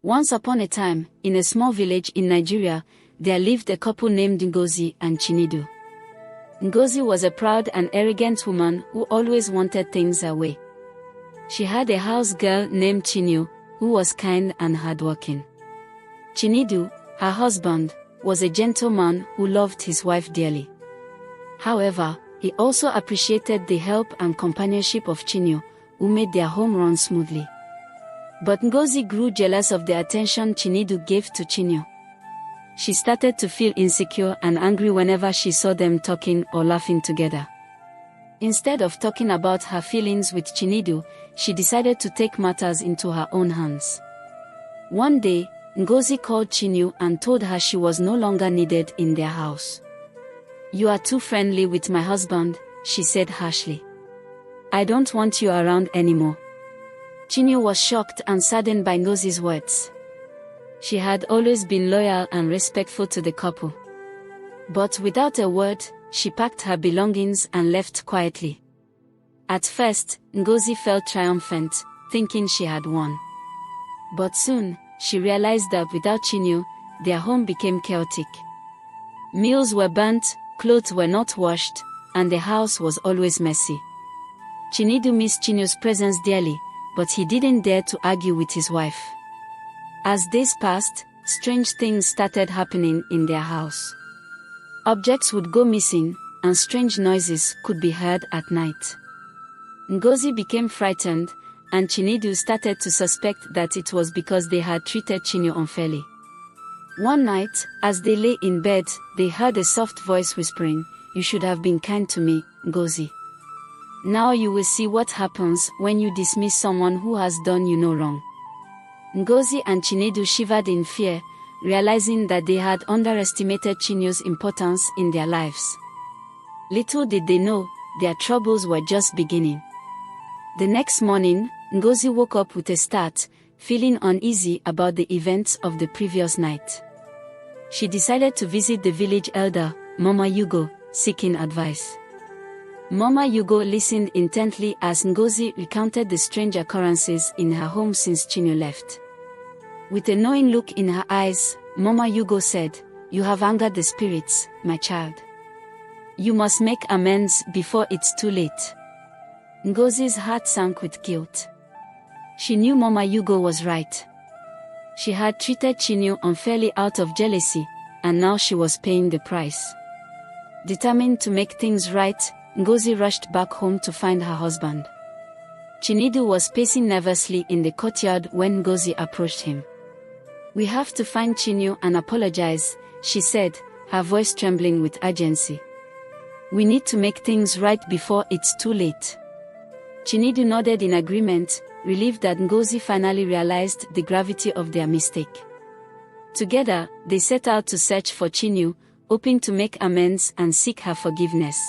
Once upon a time, in a small village in Nigeria, there lived a couple named Ngozi and Chinedu. Ngozi was a proud and arrogant woman who always wanted things her way. She had a house girl named Chinedu, who was kind and hardworking. Chinedu, her husband, was a gentleman who loved his wife dearly. However, he also appreciated the help and companionship of Chinedu, who made their home run smoothly. But Ngozi grew jealous of the attention Chinedu gave to Chinedu. She started to feel insecure and angry whenever she saw them talking or laughing together. Instead of talking about her feelings with Chinedu, she decided to take matters into her own hands. One day, Ngozi called Chinedu and told her she was no longer needed in their house. "You are too friendly with my husband," she said harshly. "I don't want you around anymore." Chinedu was shocked and saddened by Ngozi's words. She had always been loyal and respectful to the couple. But without a word, she packed her belongings and left quietly. At first, Ngozi felt triumphant, thinking she had won. But soon, she realized that without Chinedu, their home became chaotic. Meals were burnt, clothes were not washed, and the house was always messy. Chinedu missed Chinedu's presence dearly, but he didn't dare to argue with his wife. As days passed, strange things started happening in their house. Objects would go missing, and strange noises could be heard at night. Ngozi became frightened, and Chinedu started to suspect that it was because they had treated Chinedu unfairly. One night, as they lay in bed, they heard a soft voice whispering, "You should have been kind to me, Ngozi. Now you will see what happens when you dismiss someone who has done you no wrong." Ngozi and Chinedu shivered in fear, realizing that they had underestimated Chinedu's importance in their lives. Little did they know, their troubles were just beginning. The next morning, Ngozi woke up with a start, feeling uneasy about the events of the previous night. She decided to visit the village elder, Mama Yugo, seeking advice. Mama Yugo listened intently as Ngozi recounted the strange occurrences in her home since Chinedu left. With a knowing look in her eyes, Mama Yugo said, "You have angered the spirits, my child. You must make amends before it's too late." Ngozi's heart sank with guilt. She knew Mama Yugo was right. She had treated Chinedu unfairly out of jealousy, and now she was paying the price. Determined to make things right, Ngozi rushed back home to find her husband. Chinedu was pacing nervously in the courtyard when Ngozi approached him. "We have to find Chinedu and apologize," she said, her voice trembling with urgency. "We need to make things right before it's too late." Chinedu nodded in agreement, relieved that Ngozi finally realized the gravity of their mistake. Together, they set out to search for Chinedu, hoping to make amends and seek her forgiveness.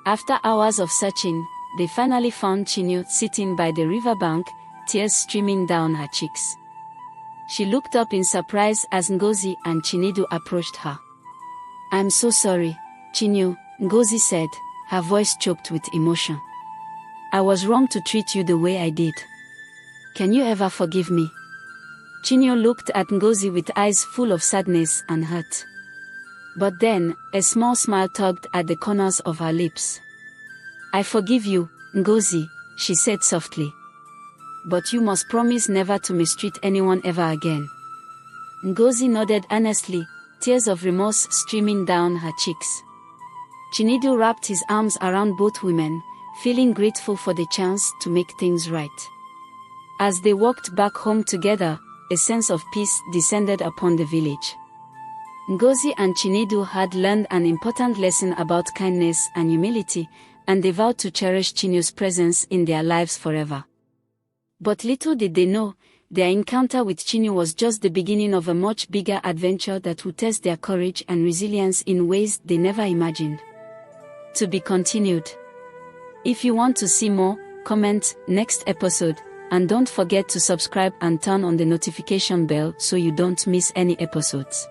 After hours of searching, they finally found Chinedu sitting by the riverbank, tears streaming down her cheeks. She looked up in surprise as Ngozi and Chinedu approached her. "I'm so sorry, Chinedu," Ngozi said, her voice choked with emotion. "I was wrong to treat you the way I did. Can you ever forgive me?" Chinedu looked at Ngozi with eyes full of sadness and hurt. But then, a small smile tugged at the corners of her lips. "I forgive you, Ngozi," she said softly. "But you must promise never to mistreat anyone ever again." Ngozi nodded earnestly, tears of remorse streaming down her cheeks. Chinedu wrapped his arms around both women, feeling grateful for the chance to make things right. As they walked back home together, a sense of peace descended upon the village. Ngozi and Chinedu had learned an important lesson about kindness and humility, and they vowed to cherish Chinedu's presence in their lives forever. But little did they know, their encounter with Chinedu was just the beginning of a much bigger adventure that would test their courage and resilience in ways they never imagined. To be continued. If you want to see more, comment next episode, and don't forget to subscribe and turn on the notification bell so you don't miss any episodes.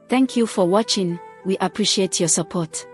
Thank you for watching, we appreciate your support.